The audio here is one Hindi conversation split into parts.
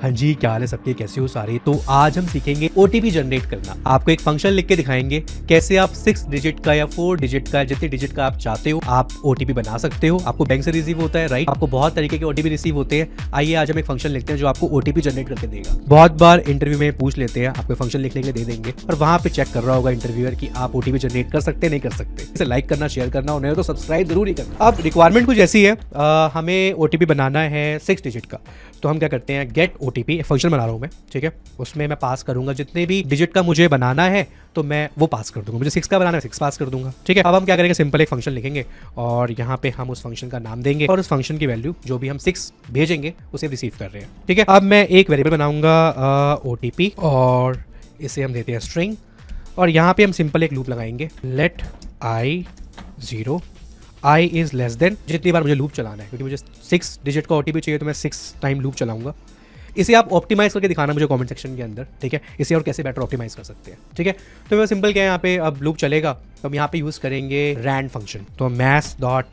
हाँ जी, क्या हाल है सबके, कैसे हो सारे। तो आज हम सीखेंगे ओटीपी जनरेट करना। आपको एक फंक्शन लिख के दिखाएंगे कैसे आप 6 डिजिट का या 4 डिजिट का, जितने डिजिट का आप चाहते हो आप ओटीपी बना सकते हो। आपको बैंक से रिसीव होता है, राइट। आपको बहुत तरीके के ओटीपी रिसीव होते हैं। आइए आज हम एक फंक्शन लिखते हैं जो आपको ओटीपी जनरेट करके देगा। बहुत बार इंटरव्यू में पूछ लेते हैं, आपको फंक्शन लिखने के लिए दे देंगे और वहां पे चेक कर रहा होगा इंटरव्यूअर कि आप ओटीपी जनरेट कर सकते नहीं कर सकते। इसे लाइक करना, शेयर करना और नहीं तो सब्सक्राइब जरूर ही करना। अब रिक्वायरमेंट कुछ ऐसी है, हमें ओटीपी बनाना है 6 डिजिट का। तो हम क्या करते हैं, गेट ओटीपी फंक्शन बना रहा हूँ मैं, ठीक है। उसमें मैं पास करूंगा जितने भी डिजिट का मुझे बनाना है तो मैं वो पास कर दूंगा। मुझे 6 का बनाना है 6 पास कर दूंगा, ठीक है। अब हम क्या करेंगे, सिंपल एक फंक्शन लिखेंगे और यहाँ पे हम उस फंक्शन का नाम देंगे और उस फंक्शन की वैल्यू जो भी हम 6 भेजेंगे उसे रिसीव कर रहे हैं, ठीक है। अब मैं एक वेरिएबल बनाऊंगा ओटीपी और इसे हम देते हैं स्ट्रिंग और यहाँ पे हम सिंपल एक लूप लगाएंगे, let I 0 I is less than, जितनी बार मुझे लूप चलाना है, क्योंकि मुझे 6 डिजिट का ओटीपी चाहिए तो मैं 6 टाइम लूप चलाऊंगा। इसे आप ऑप्टिमाइज करके दिखाना मुझे कमेंट सेक्शन के अंदर, ठीक है। इसे और कैसे बेटर ऑप्टिमाइज कर सकते हैं, ठीक है। तो मैं सिंपल क्या है, यहाँ पे अब लूप चलेगा तो हम यहाँ पे यूज़ करेंगे रैंड फंक्शन। तो मैथ्स डॉट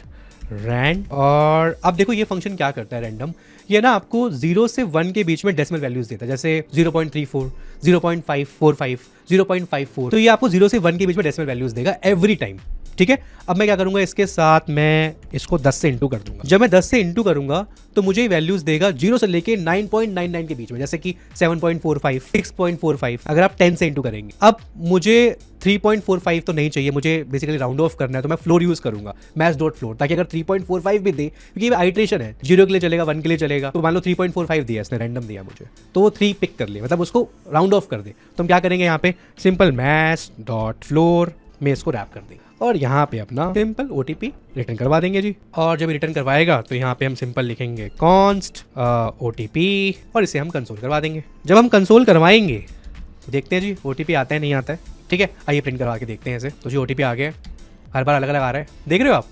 रैंड, और अब देखो ये फंक्शन क्या करता है, रैंडम। ये ना आपको 0 से 1 के बीच में डेसिमल वैल्यूज देता है, जैसे 0.34, 0.545, 0.54। तो ये आपको 0 से 1 के बीच में डेसिमल वैल्यूज देगा एवरी टाइम, ठीक है। अब मैं क्या करूंगा, इसके साथ मैं इसको 10 से इंटू कर दूंगा। जब मैं 10 से इंटू करूंगा तो मुझे वैल्यूज देगा 0 से लेके 9.99 के बीच में, जैसे कि 7.45, 6.45। अगर आप 10 से इंटू करेंगे, अब मुझे 3.45 तो नहीं चाहिए, मुझे बेसिकली राउंड ऑफ करना है, तो मैं फ्लोर यूज करूंगा, मैथ्स डॉट फ्लोर, ताकि अगर 3.45 भी दे, क्योंकि ये आइट्रेशन है, 0 के लिए चलेगा, 1 के लिए चलेगा। तो मान लो 3.45 दिया इसने, रैंडम दिया मुझे, तो वो 3 पिक कर ले, मतलब उसको राउंड ऑफ कर दे। तो हम क्या करेंगे, यहाँ पे सिंपल मैथ्स डॉट फ्लोर में इसको रैप कर देंगे और यहाँ पे अपना सिंपल ओटीपी रिटर्न करवा देंगे जी। और जब रिटर्न करवाएगा तो यहाँ पे हम सिंपल लिखेंगे कॉन्स्ट ओटीपी और इसे हम कंसोल करवा देंगे। जब हम कंसोल करवाएंगे देखते हैं जी ओटीपी आता है नहीं आता है, ठीक है। आइए प्रिंट करवा के देखते हैं इसे। तो जी ओटीपी आ गया, हर बार अलग अलग आ रहा है, देख रहे हो आप।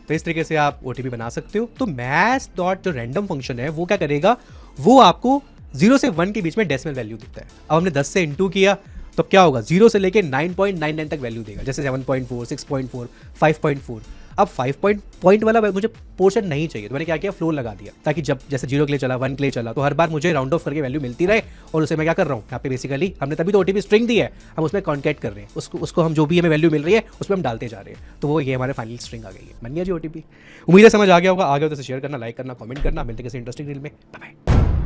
तो इस तरीके से आप ओटीपी बना सकते हो। तो मैथ्स डॉट जो रैंडम फंक्शन है वो क्या करेगा, वो आपको 0 से 1 के बीच में डेसिमल वैल्यू देता है। अब हमने 10 से इंटू किया तो क्या होगा, 0 से लेके 9.99 तक वैल्यू देगा, जैसे 7.4, 6.4, 5.4। अब 5 पॉइंट वाला मुझे पोर्शन नहीं चाहिए, तो मैंने क्या किया, फ्लोर लगा दिया, ताकि जब जैसे 0 के लिए चला, 1 के लिए चला, तो हर बार मुझे राउंड ऑफ करके वैल्यू मिलती रहे। और उसे मैं क्या कर रहा हूँ, यहाँ पे बेसिकली हमने तभी तो ओटीपी स्ट्रिंग दी है, हम उसमें कॉन्कैट कर रहे हैं, उसको हम जो भी हमें वैल्यू मिल रही है उसमें हम डालते जा रहे हैं। तो वो ये हमारे फाइनल स्ट्रिंग आ गई है, बन गया जी ओटीपी। उम्मीद है समझ आ गया होगा। आ गया तो शेयर करना, लाइक करना, कमेंट करना। मिलते किसी इंटरेस्टिंग रील में, बाय बाय।